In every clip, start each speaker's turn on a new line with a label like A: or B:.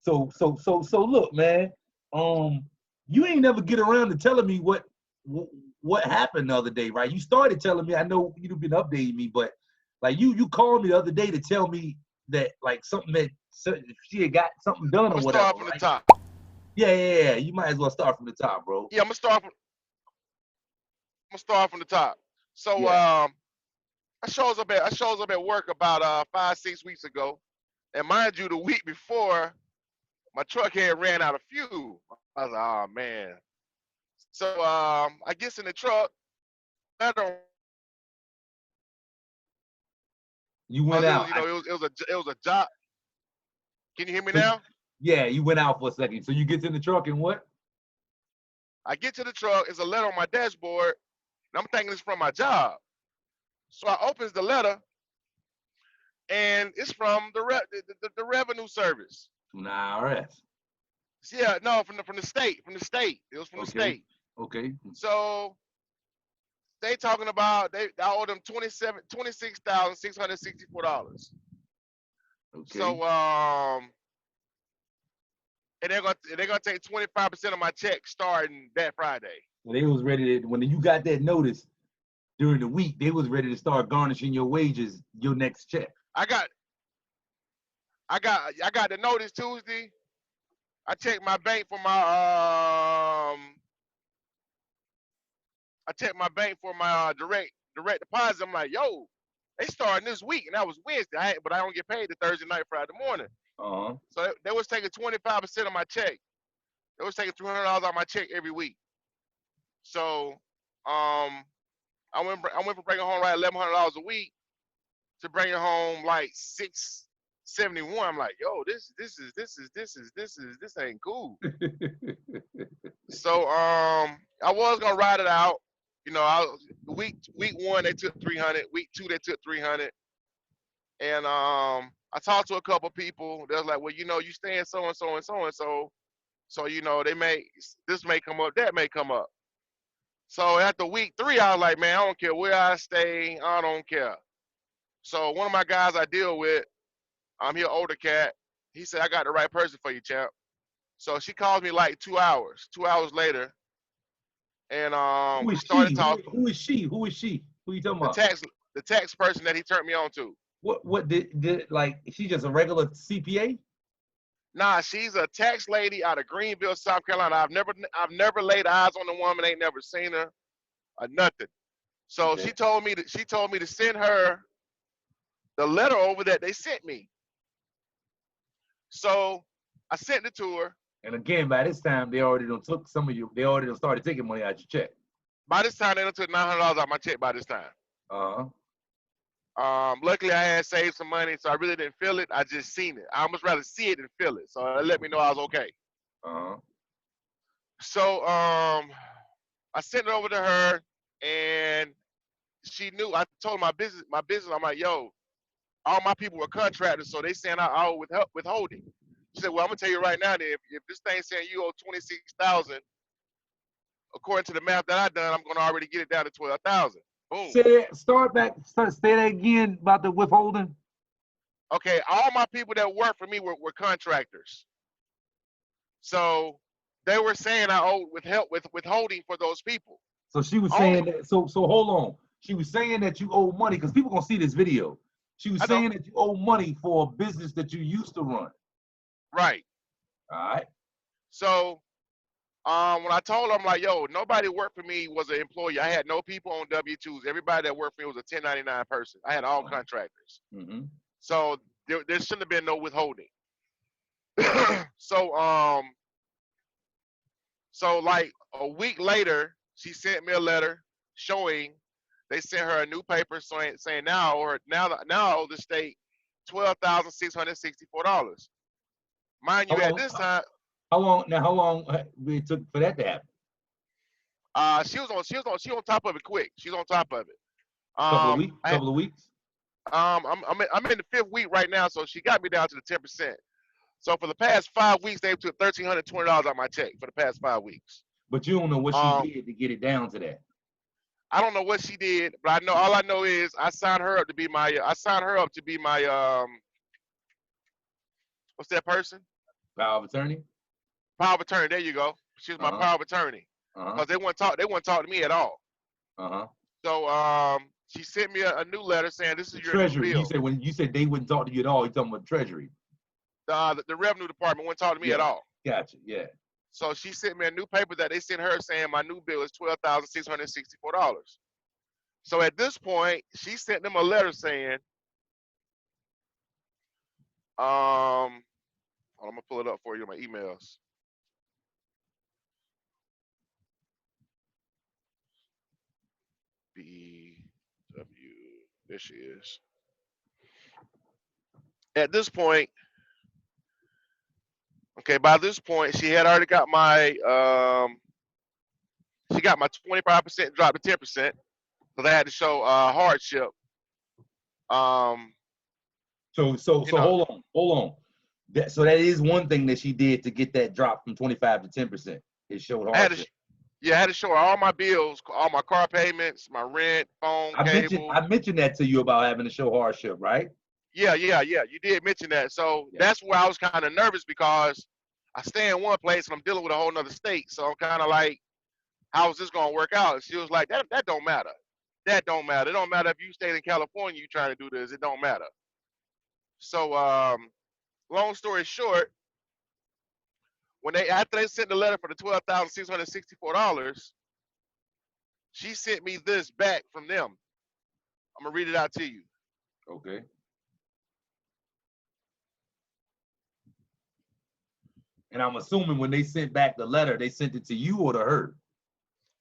A: So look, man. You ain't never get around to telling me what happened the other day, right? You started telling me. I know you've been updating me, but like you called me the other day to tell me that like something that she had got something done
B: I'm
A: or
B: gonna
A: whatever,
B: start from the
A: right?
B: top.
A: Yeah. You might as well start from the top, bro.
B: Yeah, I'm gonna start from the top. So
A: Yeah.
B: I shows up at work about 5-6 weeks ago, and mind you, the week before my truck had ran out of fuel. I was like, oh man. So I gets in the truck. I don't.
A: You
B: Cause
A: went
B: it was
A: out.
B: it was a job. Can you hear me
A: So
B: now?
A: yeah, you went out for a second. So you get in the truck and what?
B: I get to the truck. It's a letter on my dashboard, and I'm thinking it's from my job. So I opens the letter, and it's from the revenue service.
A: Nah, IRS.
B: Yeah, no, from the state. From the state. It was from the
A: Okay.
B: state.
A: Okay.
B: So they talking about I owe them $26,664.
A: Okay.
B: So and they're gonna take 25% of my check starting that Friday.
A: So they was ready to when you got that notice during the week, they was ready to start garnishing your wages, your next check.
B: I got I got the notice Tuesday. I checked my bank for my direct deposit. I'm like, yo, they starting this week, and that was Wednesday. But I don't get paid the Thursday night, Friday morning.
A: Uh-huh.
B: So they was taking 25% of my check. They was taking $300 out of my check every week. So I went from bringing home like $1,100 a week to bringing home like 671. I'm like, yo, this ain't cool. So I was gonna ride it out. Week one they took 300. Week two they took 300. And I talked to a couple people. They was like, well, you stay in so and so and so and so. So this may come up, that may come up. So after week three, I was like, man, I don't care where I stay, I don't care. So one of my guys I deal with, I'm here older cat. He said, I got the right person for you, champ. So she called me like 2 hours. 2 hours later, and
A: Who
B: we
A: is
B: started
A: she?
B: talking.
A: Who is she? Who is she? Who you talking
B: The
A: about?
B: tax the tax person that he turned me on to.
A: What did like she just a regular CPA?
B: Nah, she's a tax lady out of Greenville, South Carolina. I've never laid eyes on the woman, ain't never seen her or nothing. So
A: Okay.
B: she told me to send her the letter over that they sent me. So I sent it to her.
A: And again, by this time they already done took some of you, they already done started taking money out your check.
B: By this time, they done took $900 out my check. By this time,
A: Uh-huh.
B: luckily I had saved some money, so I really didn't feel it. I just seen it. I almost rather see it than feel it. So it let me know I was okay.
A: Uh-huh.
B: So I sent it over to her, and she knew. I told her my business. I'm like, yo, all my people were contractors, so they saying I owe withholding. She said, well, I'm gonna tell you right now, that if this thing saying you owe 26,000, according to the math that I done, I'm gonna already get it down to 12,000. Boom.
A: Say that, say that again about the withholding.
B: Okay, all my people that work for me were contractors. So they were saying I owed withholding for those people.
A: So she was
B: Only
A: saying that so hold on. She was saying that you owe money because people gonna see this video. She was
B: I know,
A: saying that you owe money for a business that you used to run.
B: right.
A: All right.
B: So when I told her, I'm like, yo, nobody worked for me was an employee. I had no people on W-2s. Everybody that worked for me was a 1099 person. I had all contractors.
A: Mm-hmm.
B: So there shouldn't have been no withholding. so like a week later, she sent me a letter showing they sent her a new paper saying now I owe the state $12,664. Mind
A: How
B: you, at
A: long?
B: this time,
A: How long it took for that to happen?
B: she on top of it quick. She's on top of it.
A: Couple of weeks.
B: I
A: Couple of weeks.
B: I'm in the fifth week right now, so she got me down to the 10%. So for the past 5 weeks, they took $1,320 out of my check for the past 5 weeks.
A: But you don't know what she
B: Um,
A: did to get it down to that.
B: I don't know what she did, but all I know is I signed her up to be my what's that person?
A: Power of attorney?
B: Power of attorney. There you go. She was my
A: Uh-huh.
B: power of attorney.
A: Uh-huh.
B: Because they wouldn't talk. They wouldn't talk to me at all.
A: Uh-huh.
B: So she sent me a new letter saying this
A: The
B: is your new
A: treasury. You
B: bill.
A: said when you said they wouldn't talk to you at all, you're talking about treasury.
B: The revenue department wouldn't talk to me at
A: Yeah.
B: all.
A: Gotcha. Yeah.
B: So she sent me a new paper that they sent her saying my new bill is $12,664. So at this point, she sent them a letter saying, I'm gonna pull it up for you in my emails. BW, there she is. At this point, okay, by this point, she had already got she got my 25% drop to 10%. So they had to show hardship.
A: So
B: You know,
A: hold on. So that is one thing that she did to get that drop from 25 to 10%. It showed
B: I had to,
A: hardship.
B: I had to show her all my bills, all my car payments, my rent, phone, cable.
A: I mentioned that to you about having to show hardship, right?
B: Yeah. You did mention that. So
A: Yeah.
B: that's where I was kind of nervous because I stay in one place and I'm dealing with a whole nother state. So I'm kind of like, how is this gonna work out? And she was like, that don't matter. That don't matter. It don't matter if you stayed in California, you trying to do this. It don't matter. So long story short, after they sent the letter for the $12,664, she sent me this back from them. I'm gonna read it out to you.
A: Okay. And I'm assuming when they sent back the letter, they sent it to you or to her.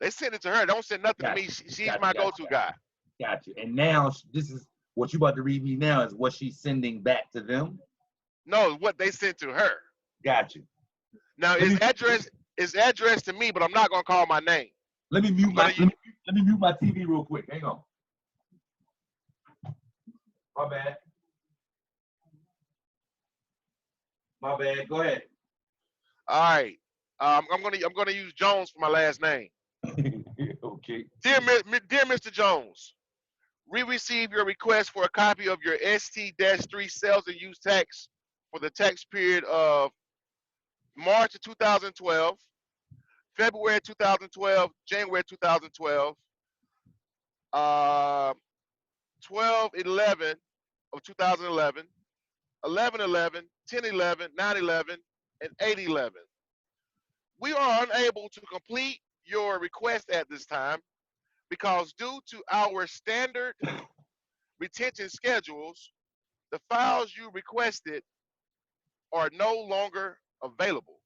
B: They sent it to her. Don't send nothing to me. She's my go-to guy.
A: Gotcha. And now this is what you about to read me now is what she's sending back to them.
B: No, what they sent to her.
A: Gotcha.
B: Now it's addressed to me, but I'm not gonna call my name.
A: Let me mute my TV real quick. Hang on. My bad. My bad. Go ahead.
B: All right. I'm gonna use Jones for my last name.
A: Okay.
B: Dear Mr. Jones, we received your request for a copy of your ST-3 sales and use tax for the tax period of March of 2012, February 2012, January 2012, 12/11 of 2011, 11/11, 10/11, 9/11, and 8/11. We are unable to complete your request at this time because due to our standard retention schedules, the files you requested are no longer available.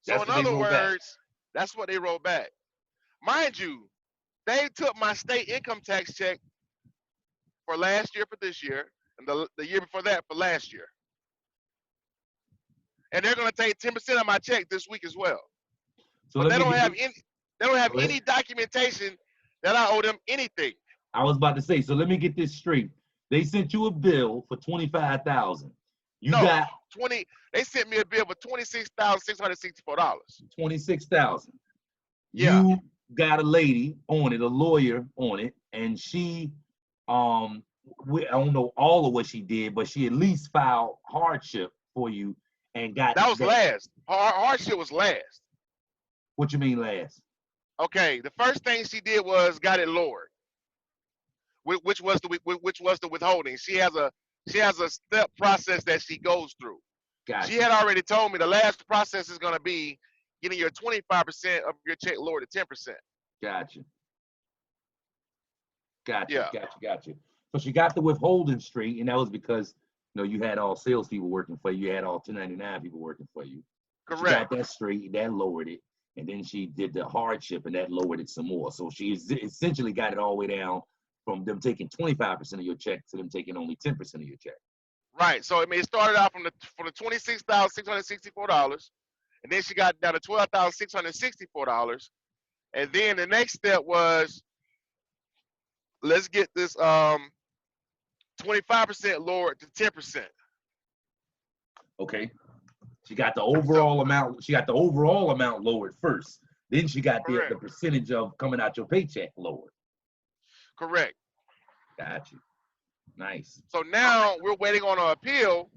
B: So in other words, that's what they wrote back. Mind you, they took my state income tax check for last year for this year, and the year before that for last year. And they're going to take 10% of my check this week as well. So but they don't have any documentation that I owe them anything.
A: I was about to say, so let me get this straight. They sent you a bill for $25,000. Got
B: 20. They sent me a bill for $26,664.
A: $26,000.
B: Yeah.
A: You got a lady on it, a lawyer on it, and she, I don't know all of what she did, but she at least filed hardship for you and got.
B: That was last. Hardship was last.
A: What you mean last?
B: Okay, the first thing she did was got it lowered, which was the withholding. She has a step process that she goes through. Gotcha. She had already told me the last process is going to be getting your 25% of your check lowered to 10%.
A: Gotcha. Yeah. Gotcha. So she got the withholding straight, and that was because you had all salespeople working for you. You had all 1099 people working for you.
B: Correct.
A: She got that straight. That lowered it. And then she did the hardship, and that lowered it some more. So she essentially got it all the way down from them taking 25% of your check to them taking only 10% of your check.
B: Right. So it started out from the $26,664, and then she got down to $12,664, and then the next step was let's get this 25% lowered to 10%.
A: Okay. She got the overall amount. She got the overall amount lowered first. Then she got the percentage of coming out your paycheck lowered.
B: Correct.
A: Got you. Nice.
B: So now we're waiting on an appeal.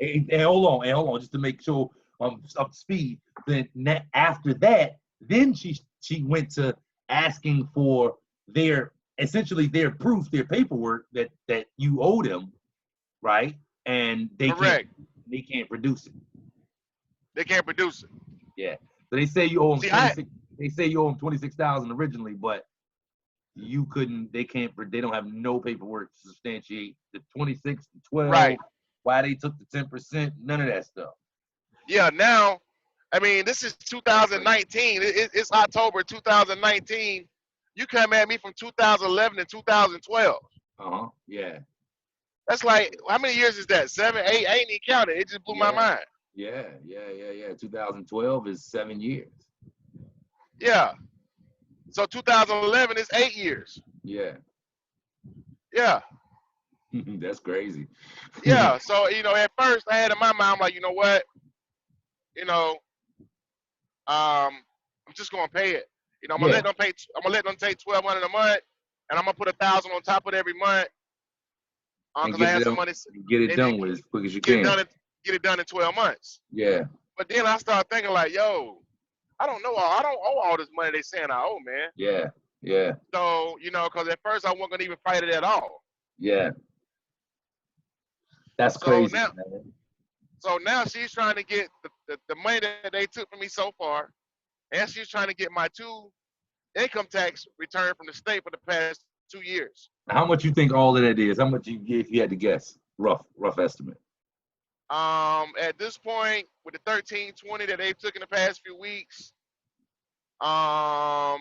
A: And hold on, just to make sure I'm up to speed. Then after that, then she went to asking for essentially their proof, their paperwork that you owe them, right? And
B: Correct.
A: they can't produce it.
B: They can't produce it.
A: Yeah. So they say you owe them
B: See,
A: 26. They say you owe them 26,000 originally, but you couldn't. They can't. They don't have no paperwork to substantiate the 26, the 12.
B: right.
A: Why they took the 10%? None of that stuff.
B: Yeah. Now, I mean, this is 2019. It's October 2019. You come at me from 2011 to 2012.
A: Yeah.
B: That's like, how many years is that? 7, 8? I ain't even counted. It just blew my mind.
A: Yeah. 2012 is 7 years.
B: Yeah. So 2011 is 8 years.
A: Yeah.
B: Yeah.
A: That's crazy.
B: Yeah. So, you know, at first I had in my mind, I'm like, you know what? You know, I'm just gonna pay it. You know, I'm gonna let them pay. I'm gonna let them take $1,200 a month, and I'm gonna put $1,000 on top of it every month. Because I had some money.
A: Get it done with as quick as you can.
B: Get it done in 12 months.
A: Yeah.
B: But then I started thinking like, yo, I don't owe all this money they saying I owe, man.
A: Yeah.
B: So, you know, because at first I wasn't gonna even fight it at all.
A: Yeah. That's crazy, man.
B: So now she's trying to get the money that they took from me so far, and she's trying to get my 2 income tax return from the state for the past 2 years.
A: How much you think all of that is? How much if you had to guess? Rough estimate.
B: At this point, with the 1320 that they took in the past few weeks, I'll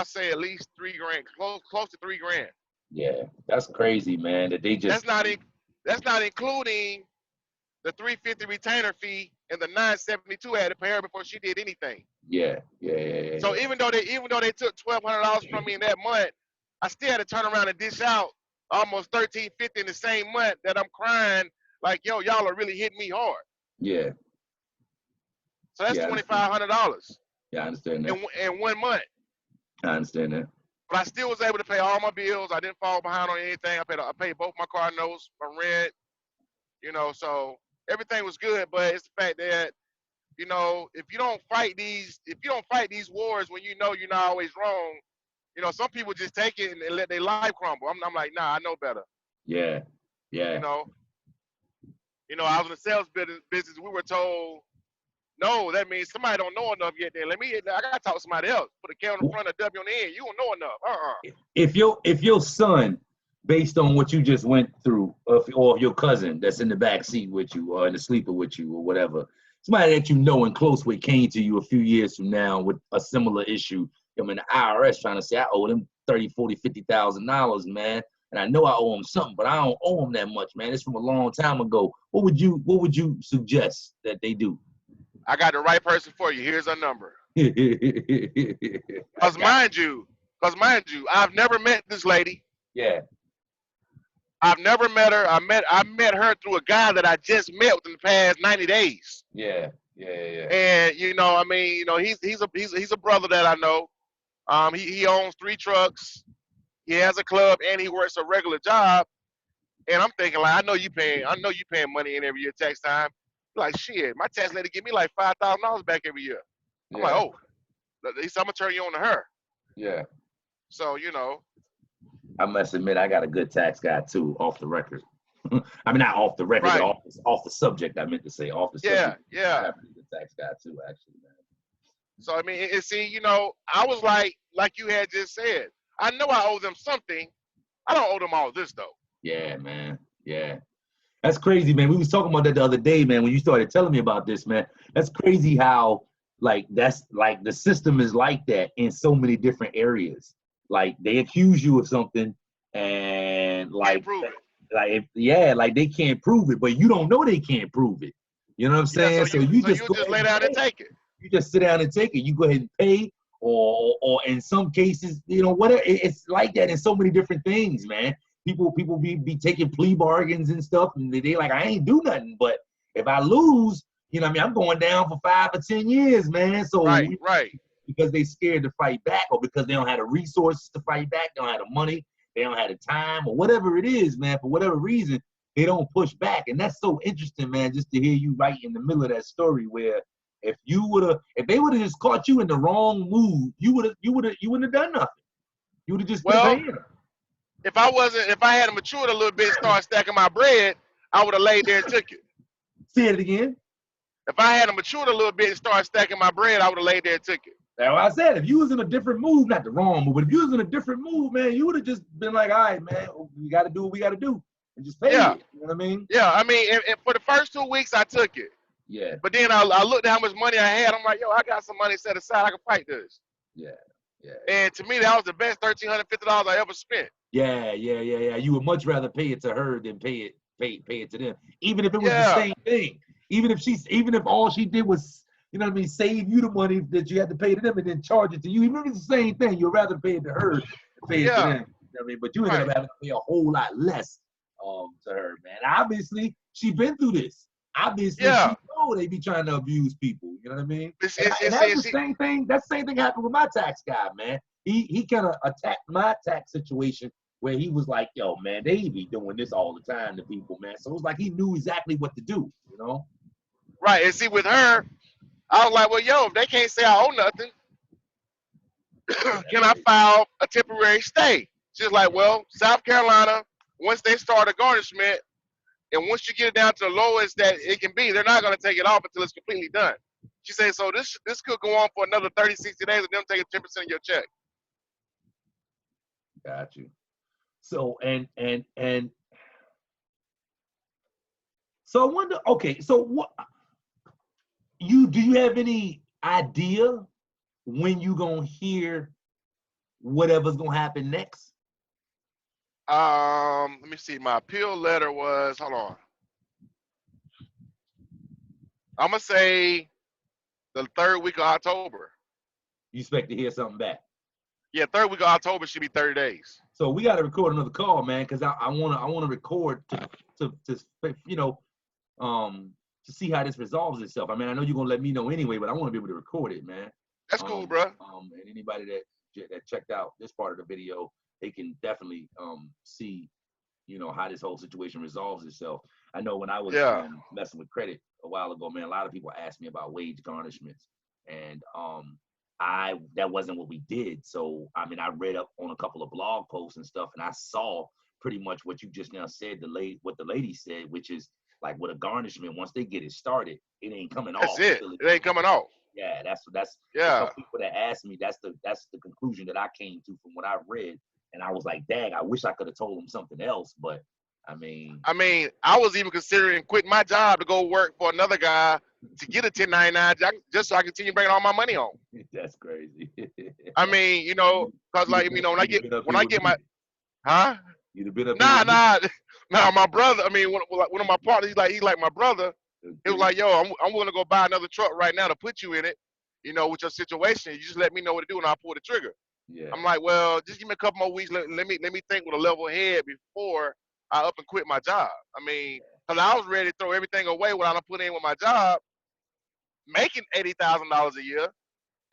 B: say at least $3,000, close to $3,000.
A: Yeah, that's crazy, man. That they just
B: that's not including the $350 retainer fee and the $972 I had to pay her before she did anything.
A: Yeah.
B: So even though they took $1,200 from me in that month, I still had to turn around and dish out almost $1,350 in the same month that I'm crying like, yo, y'all are really hitting me hard.
A: Yeah.
B: So that's $2,500.
A: Yeah, I understand that.
B: In 1 month.
A: I understand that.
B: But I still was able to pay all my bills. I didn't fall behind on anything. I paid both my car notes, my rent, you know, so everything was good. But it's the fact that, you know, if you don't fight these wars when you know you're not always wrong, you know, some people just take it and let their life crumble. I'm like, nah, I know better.
A: Yeah.
B: You know, I was in the sales business. We were told, no, that means somebody don't know enough yet. Then I gotta talk to somebody else. Put a K on the front, a W on the end. You don't know enough.
A: If your son, based on what you just went through, or your cousin that's in the back seat with you, or in the sleeper with you, or whatever, somebody that you know and close with came to you a few years from now with a similar issue. I mean, the IRS trying to say I owe them $30,000, $40,000, $50,000, man, and I know I owe them something, but I don't owe them that much, man. It's from a long time ago. What would you suggest that they do?
B: I got the right person for you. Here's her number. Because mind you, I've never met this lady.
A: Yeah.
B: I've never met her. I met her through a guy that I just met within the past 90 days.
A: Yeah.
B: And you know, I mean, you know, he's a brother that I know. He owns 3 trucks. He has a club and he works a regular job. And I'm thinking like, I know you paying money in every year tax time. Like, shit, my tax lady give me like $5,000 back every year. I'm like, oh, at least I'm gonna turn you on to her.
A: Yeah.
B: So, you know.
A: I must admit, I got a good tax guy too, off the record. I mean, not off the record,
B: right.
A: off the subject. I meant to say off the subject.
B: Yeah.
A: I have a good tax guy too, actually, man.
B: So I mean, see, you know, I was like you had just said, I know I owe them something. I don't owe them all this though.
A: Yeah, man. Yeah. That's crazy, man. We was talking about that the other day, man, when you started telling me about this, man. That's crazy how, like, that's like the system is like that in so many different areas. Like, they accuse you of something and, like, like they can't prove it, but you don't know they can't prove it. You know what I'm saying?
B: So you just lay down and take it.
A: You just sit down and take it. You go ahead and pay, or in some cases, you know, whatever. It's like that in so many different things, man. People be taking plea bargains and stuff, and they like, I ain't do nothing. But if I lose, you know what I mean, I'm going down for 5 or 10 years, man. So
B: right.
A: Because they scared to fight back, or because they don't have the resources to fight back, they don't have the money, they don't have the time or whatever it is, man. For whatever reason, they don't push back, and that's so interesting, man. Just to hear you right in the middle of that story, where if they would have just caught you in the wrong mood, you wouldn't have done nothing. You would have just been
B: Well,
A: paying them.
B: if I had matured a little bit and started stacking my bread, I would have laid there and took it.
A: Say it again.
B: If I had matured a little bit and started stacking my bread, I would have laid there and took it.
A: That's what I said. If you was in a different mood, not the wrong mood, but if you was in a different mood, man, you would have just been like, all right, man, we got to do what we got to do, and just pay it. You know what I mean?
B: Yeah, I mean, and for the first 2 weeks, I took it.
A: Yeah.
B: But then I looked at how much money I had. I'm like, yo, I got some money set aside. I can fight this.
A: Yeah. Yeah.
B: And to me, that was the best $1,350 I ever spent.
A: Yeah. You would much rather pay it to her than pay it to them, even if it was the same thing. Even if all she did was, you know what I mean, save you the money that you had to pay to them and then charge it to you. Even if it's the same thing, you'd rather pay it to her than pay it to them. You know what I mean? But you ended up having to pay a whole lot less to her, man. Obviously, she been through this. Obviously, she know they be trying to abuse people. You know what I mean? And that's the same thing. That same thing happened with my tax guy, man. He kind of attacked my tax situation where he was like, yo, man, they be doing this all the time to people, man. So it was like he knew exactly what to do, you know?
B: Right. And see, with her, I was like, well, yo, if they can't say I owe nothing, can I file a temporary stay? She's like, well, South Carolina, once they start a garnishment, and once you get it down to the lowest that it can be, they're not going to take it off until it's completely done. She said, so this could go on for another 30, 60 days and them taking 10% of your check.
A: Got you. So, and so I wonder, okay, so what, do you have any idea when you going to hear whatever's going to happen next?
B: Let me see. My appeal letter was, hold on. I'm going to say the 3rd week of October.
A: You expect to hear something back?
B: Yeah, 3rd week of October should be 30 days.
A: So we got to record another call, man, because I want to record to you know, to see how this resolves itself. I mean, I know you're gonna let me know anyway, but I want to be able to record it, man.
B: That's cool, bro.
A: And anybody that checked out this part of the video, they can definitely see, you know, how this whole situation resolves itself. I know when I was messing with credit a while ago, man, a lot of people asked me about wage garnishments, and that wasn't what we did. So I mean, I read up on a couple of blog posts and stuff, and I saw pretty much what you just now said. What the lady said, which is like with a garnishment, once they get it started, it ain't coming off.
B: That's it. It ain't coming off.
A: Yeah, that's some people that asked me. That's the conclusion that I came to from what I read, and I was like, dang, I wish I could have told them something else, but I mean,
B: I was even considering quitting my job to go work for another guy to get a 1099 just so I continue bringing all my money home.
A: That's crazy.
B: I mean, you know, cause like, you know, when I get my,
A: You'd have been up.
B: Nah, my brother. I mean, one of my partners, he's like my brother. He was like, yo, I'm willing to go buy another truck right now to put you in it. You know, with your situation, you just let me know what to do and I'll pull the trigger.
A: Yeah.
B: I'm like, well, just give me a couple more weeks. Let me think with a level head before I up and quit my job. I mean, because I was ready to throw everything away what I done put in with my job, making $80,000 a year,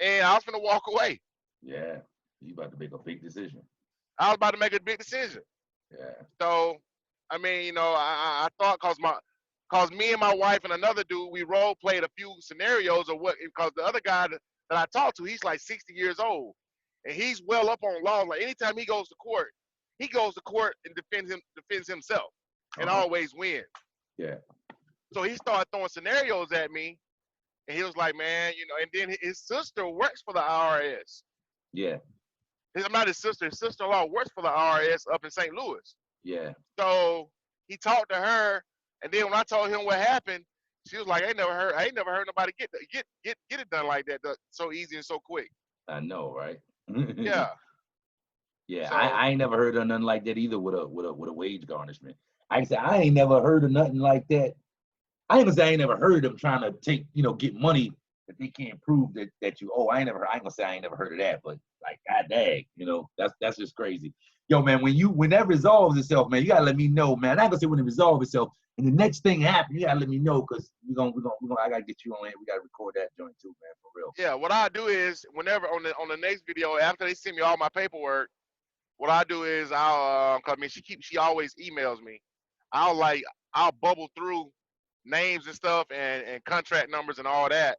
B: and I was gonna walk away.
A: Yeah, you about to make a big decision.
B: I was about to make a big decision.
A: Yeah.
B: So, I mean, you know, I thought cause me and my wife and another dude, we role played a few scenarios of what, because the other guy that I talked to, he's like 60 years old, and he's well up on law. Like anytime he goes to court and defends himself, and always wins. Yeah. So he started throwing scenarios at me, and he was like, man, you know, and then his sister works for the IRS. Yeah. Not his sister. His sister-in-law works for the IRS up in St. Louis. Yeah. So he talked to her, and then when I told him what happened, she was like, I ain't never heard nobody get it done like that so easy and so quick. I know, right? Yeah. Yeah, so, I ain't never heard of nothing like that either with a wage garnishment. I ain't never heard of nothing like that. I ain't gonna say I ain't never heard of them trying to get money that they can't prove that you owe. I ain't gonna say I ain't never heard of that, but like, god dang, that's just crazy. Yo, man, when that resolves itself, man, you gotta let me know, man. I ain't gonna say when it resolves itself, and the next thing happens, you gotta let me know, because I gotta get you on here. We gotta record that joint too, man, for real. Yeah, what I do is whenever on the next video, after they send me all my paperwork, what I do is cause I mean she always emails me. I'll like I'll bubble through names and stuff and contract numbers and all that,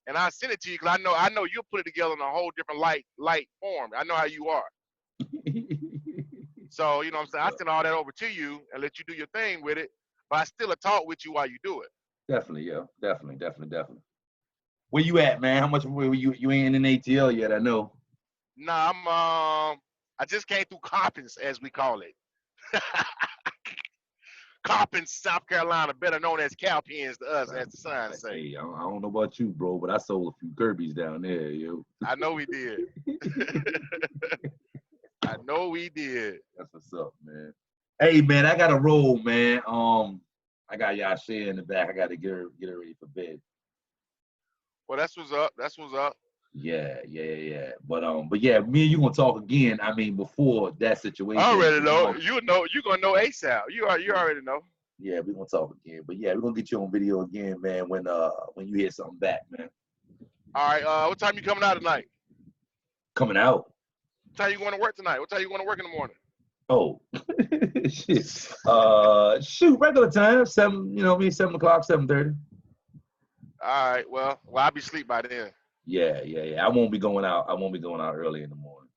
B: and I send it to you because I know you'll put it together in a whole different light form. I know how you are. So you know what I'm saying. I send all that over to you and let you do your thing with it, but I still talk with you while you do it.
A: Definitely, yo. Definitely. Where you at, man? How much were you ain't in ATL yet? I know.
B: Nah, I just came through Coppins, as we call it. Coppins, South Carolina, better known as Cowpens to us, as the signs say.
A: Hey, I don't know about you, bro, but I sold a few Kirby's down there, yo.
B: I know we did. I know we did.
A: That's what's up, man. Hey, man, I got to roll, man. I got Yasha in the back. I got to get her ready for bed.
B: Well, that's what's up. That's what's up.
A: Yeah. But yeah, me and you gonna talk again. I mean, before that
B: I
A: situation.
B: already know. You know. You gonna know ASAP. You already know.
A: Yeah, we're gonna talk again. But yeah, we're gonna get you on video again, man, when you hear something back, man.
B: All right. What time you coming out tonight?
A: Coming out.
B: What time you going to work tonight? What time you going to work in the morning?
A: Oh, shit. Shoot, regular time, 7. You know me, 7:00, 7:30.
B: All right. Well, I'll be asleep by then.
A: Yeah. I won't be going out. I won't be going out early in the morning.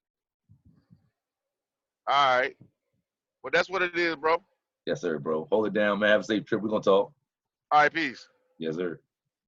B: All right. Well, that's what it is, bro.
A: Yes, sir, bro. Hold it down, man. Have a safe trip. We're gonna talk.
B: All right. Peace.
A: Yes, sir.